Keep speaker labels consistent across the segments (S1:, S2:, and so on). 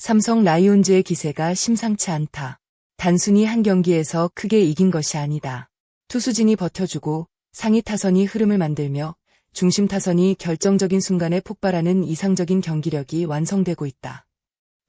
S1: 삼성 라이온즈의 기세가 심상치 않다. 단순히 한 경기에서 크게 이긴 것이 아니다. 투수진이 버텨주고 상위 타선이 흐름을 만들며 중심 타선이 결정적인 순간에 폭발하는 이상적인 경기력이 완성되고 있다.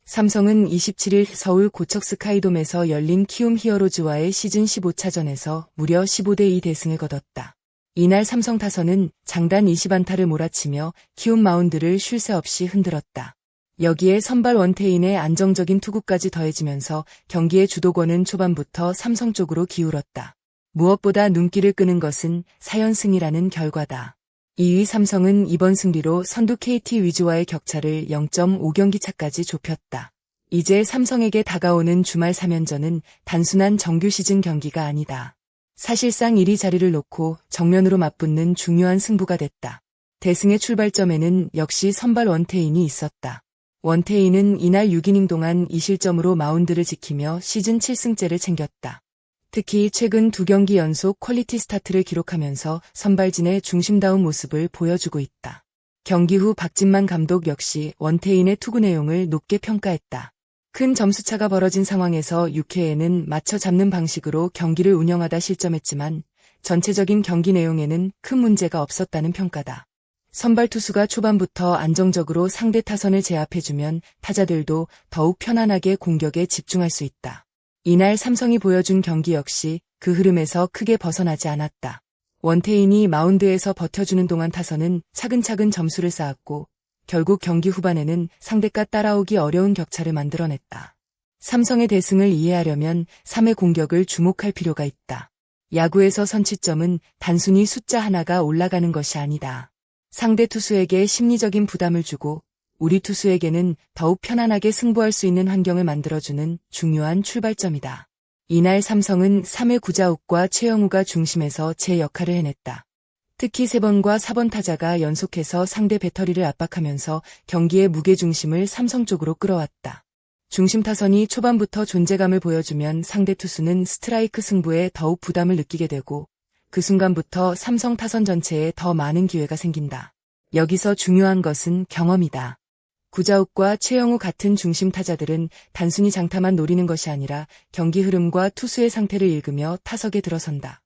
S1: 삼성은 27일 서울 고척 스카이돔에서 열린 키움 히어로즈와의 시즌 15차전에서 무려 15대2 대승을 거뒀다. 이날 삼성 타선은 장단 20안타를 몰아치며 키움 마운드를 쉴 새 없이 흔들었다. 여기에 선발 원태인의 안정적인 투구까지 더해지면서 경기의 주도권은 초반부터 삼성 쪽으로 기울었다. 무엇보다 눈길을 끄는 것은 4연승이라는 결과다. 2위 삼성은 이번 승리로 선두 KT 위즈와의 격차를 0.5경기 차까지 좁혔다. 이제 삼성에게 다가오는 주말 3연전은 단순한 정규 시즌 경기가 아니다. 사실상 1위 자리를 놓고 정면으로 맞붙는 중요한 승부가 됐다. 대승의 출발점에는 역시 선발 원태인이 있었다. 원태인은 이날 6이닝 동안 2실점으로 마운드를 지키며 시즌 7승째를 챙겼다. 특히 최근 2경기 연속 퀄리티 스타트를 기록하면서 선발진의 중심다운 모습을 보여주고 있다. 경기 후 박진만 감독 역시 원태인의 투구 내용을 높게 평가했다. 큰 점수차가 벌어진 상황에서 6회에는 맞춰 잡는 방식으로 경기를 운영하다 실점했지만 전체적인 경기 내용에는 큰 문제가 없었다는 평가다. 선발 투수가 초반부터 안정적으로 상대 타선을 제압해주면 타자들도 더욱 편안하게 공격에 집중할 수 있다. 이날 삼성이 보여준 경기 역시 그 흐름에서 크게 벗어나지 않았다. 원태인이 마운드에서 버텨주는 동안 타선은 차근차근 점수를 쌓았고 결국 경기 후반에는 상대가 따라오기 어려운 격차를 만들어냈다. 삼성의 대승을 이해하려면 3회 공격을 주목할 필요가 있다. 야구에서 선취점은 단순히 숫자 하나가 올라가는 것이 아니다. 상대 투수에게 심리적인 부담을 주고 우리 투수에게는 더욱 편안하게 승부할 수 있는 환경을 만들어주는 중요한 출발점이다. 이날 삼성은 3회 구자욱과 최영우가 중심에서 제 역할을 해냈다. 특히 3번과 4번 타자가 연속해서 상대 배터리를 압박하면서 경기의 무게중심을 삼성 쪽으로 끌어왔다. 중심 타선이 초반부터 존재감을 보여주면 상대 투수는 스트라이크 승부에 더욱 부담을 느끼게 되고 그 순간부터 삼성 타선 전체에 더 많은 기회가 생긴다. 여기서 중요한 것은 경험이다. 구자욱과 최영우 같은 중심 타자들은 단순히 장타만 노리는 것이 아니라 경기 흐름과 투수의 상태를 읽으며 타석에 들어선다.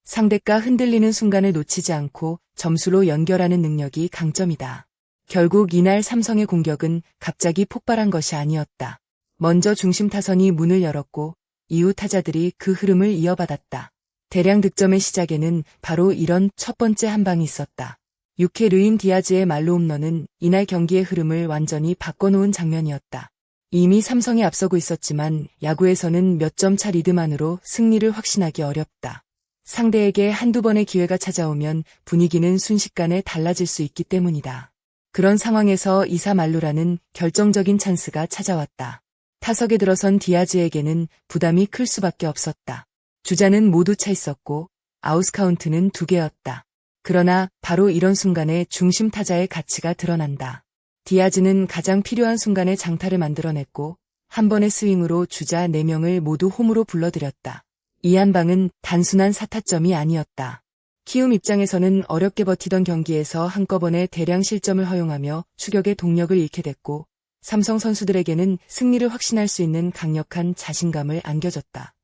S1: 상대가 흔들리는 순간을 놓치지 않고 점수로 연결하는 능력이 강점이다. 결국 이날 삼성의 공격은 갑자기 폭발한 것이 아니었다. 먼저 중심 타선이 문을 열었고 이후 타자들이 그 흐름을 이어받았다. 대량 득점의 시작에는 바로 이런 첫 번째 한 방이 있었다. 6회 르임 디아즈의 말로 홈런은 이날 경기의 흐름을 완전히 바꿔놓은 장면이었다. 이미 삼성이 앞서고 있었지만 야구에서는 몇 점 차 리드만으로 승리를 확신하기 어렵다. 상대에게 한두 번의 기회가 찾아오면 분위기는 순식간에 달라질 수 있기 때문이다. 그런 상황에서 2사 말루라는 결정적인 찬스가 찾아왔다. 타석에 들어선 디아즈에게는 부담이 클 수밖에 없었다. 주자는 모두 차 있었고 아웃 카운트는 2개였다. 그러나 바로 이런 순간에 중심 타자의 가치가 드러난다. 디아즈는 가장 필요한 순간에 장타를 만들어냈고 한 번의 스윙으로 주자 4명을 모두 홈으로 불러들였다. 이 한 방은 단순한 사타점이 아니었다. 키움 입장에서는 어렵게 버티던 경기에서 한꺼번에 대량 실점을 허용하며 추격의 동력을 잃게 됐고 삼성 선수들에게는 승리를 확신할 수 있는 강력한 자신감을 안겨줬다.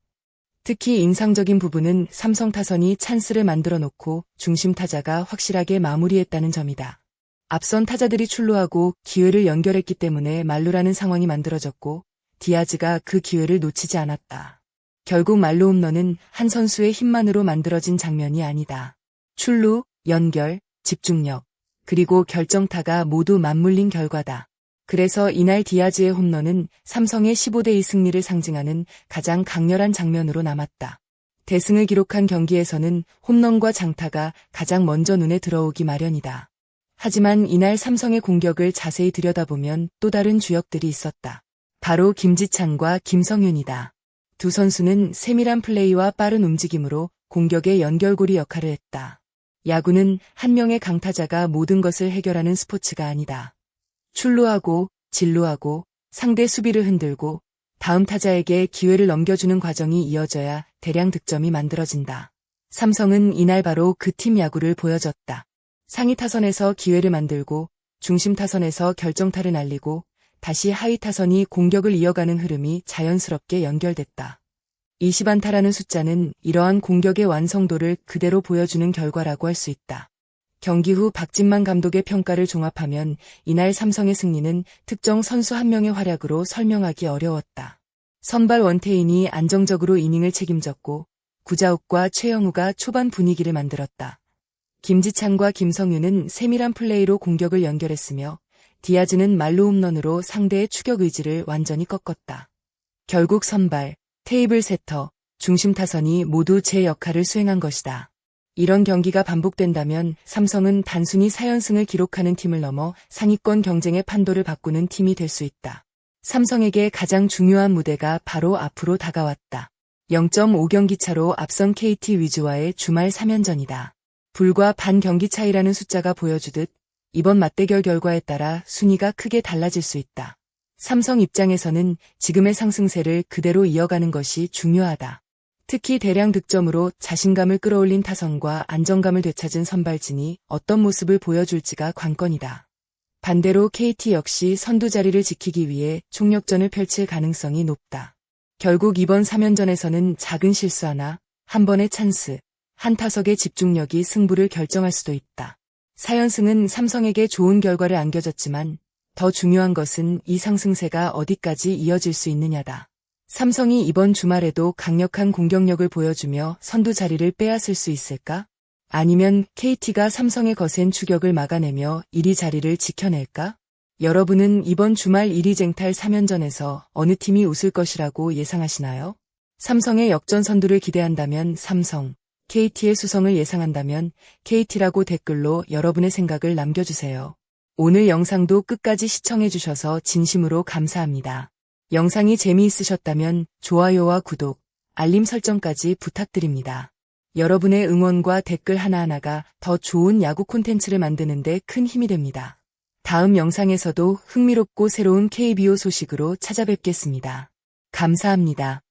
S1: 특히 인상적인 부분은 삼성 타선이 찬스를 만들어 놓고 중심 타자가 확실하게 마무리했다는 점이다. 앞선 타자들이 출루하고 기회를 연결했기 때문에 말루라는 상황이 만들어졌고 디아즈가 그 기회를 놓치지 않았다. 결국 말루 홈런은 한 선수의 힘만으로 만들어진 장면이 아니다. 출루, 연결, 집중력, 그리고 결정타가 모두 맞물린 결과다. 그래서 이날 디아즈의 홈런은 삼성의 15대2 승리를 상징하는 가장 강렬한 장면으로 남았다. 대승을 기록한 경기에서는 홈런과 장타가 가장 먼저 눈에 들어오기 마련이다. 하지만 이날 삼성의 공격을 자세히 들여다보면 또 다른 주역들이 있었다. 바로 김지찬과 김성윤이다. 두 선수는 세밀한 플레이와 빠른 움직임으로 공격의 연결고리 역할을 했다. 야구는 한 명의 강타자가 모든 것을 해결하는 스포츠가 아니다. 출루하고 진루하고 상대 수비를 흔들고 다음 타자에게 기회를 넘겨주는 과정이 이어져야 대량 득점이 만들어진다. 삼성은 이날 바로 그 팀 야구를 보여줬다. 상위 타선에서 기회를 만들고 중심 타선에서 결정타를 날리고 다시 하위 타선이 공격을 이어가는 흐름이 자연스럽게 연결됐다. 20안타라는 숫자는 이러한 공격의 완성도를 그대로 보여주는 결과라고 할 수 있다. 경기 후 박진만 감독의 평가를 종합하면 이날 삼성의 승리는 특정 선수 한 명의 활약으로 설명하기 어려웠다. 선발 원태인이 안정적으로 이닝을 책임졌고 구자욱과 최영우가 초반 분위기를 만들었다. 김지찬과 김성윤은 세밀한 플레이로 공격을 연결했으며 디아즈는 말로 홈런으로 상대의 추격 의지를 완전히 꺾었다. 결국 선발, 테이블 세터, 중심 타선이 모두 제 역할을 수행한 것이다. 이런 경기가 반복된다면 삼성은 단순히 4연승을 기록하는 팀을 넘어 상위권 경쟁의 판도를 바꾸는 팀이 될 수 있다. 삼성에게 가장 중요한 무대가 바로 앞으로 다가왔다. 0.5경기 차로 앞선 KT 위즈와의 주말 3연전이다. 불과 반 경기 차이라는 숫자가 보여주듯 이번 맞대결 결과에 따라 순위가 크게 달라질 수 있다. 삼성 입장에서는 지금의 상승세를 그대로 이어가는 것이 중요하다. 특히 대량 득점으로 자신감을 끌어올린 타선과 안정감을 되찾은 선발진이 어떤 모습을 보여줄지가 관건이다. 반대로 KT 역시 선두 자리를 지키기 위해 총력전을 펼칠 가능성이 높다. 결국 이번 3연전에서는 작은 실수 하나, 한 번의 찬스, 한 타석의 집중력이 승부를 결정할 수도 있다. 4연승은 삼성에게 좋은 결과를 안겨줬지만 더 중요한 것은 이 상승세가 어디까지 이어질 수 있느냐다. 삼성이 이번 주말에도 강력한 공격력을 보여주며 선두 자리를 빼앗을 수 있을까? 아니면 KT가 삼성의 거센 추격을 막아내며 1위 자리를 지켜낼까? 여러분은 이번 주말 1위 쟁탈 3연전에서 어느 팀이 웃을 것이라고 예상하시나요? 삼성의 역전 선두를 기대한다면 삼성, KT의 수성을 예상한다면 KT라고 댓글로 여러분의 생각을 남겨주세요. 오늘 영상도 끝까지 시청해주셔서 진심으로 감사합니다. 영상이 재미있으셨다면 좋아요와 구독, 알림 설정까지 부탁드립니다. 여러분의 응원과 댓글 하나하나가 더 좋은 야구 콘텐츠를 만드는 데 큰 힘이 됩니다. 다음 영상에서도 흥미롭고 새로운 KBO 소식으로 찾아뵙겠습니다. 감사합니다.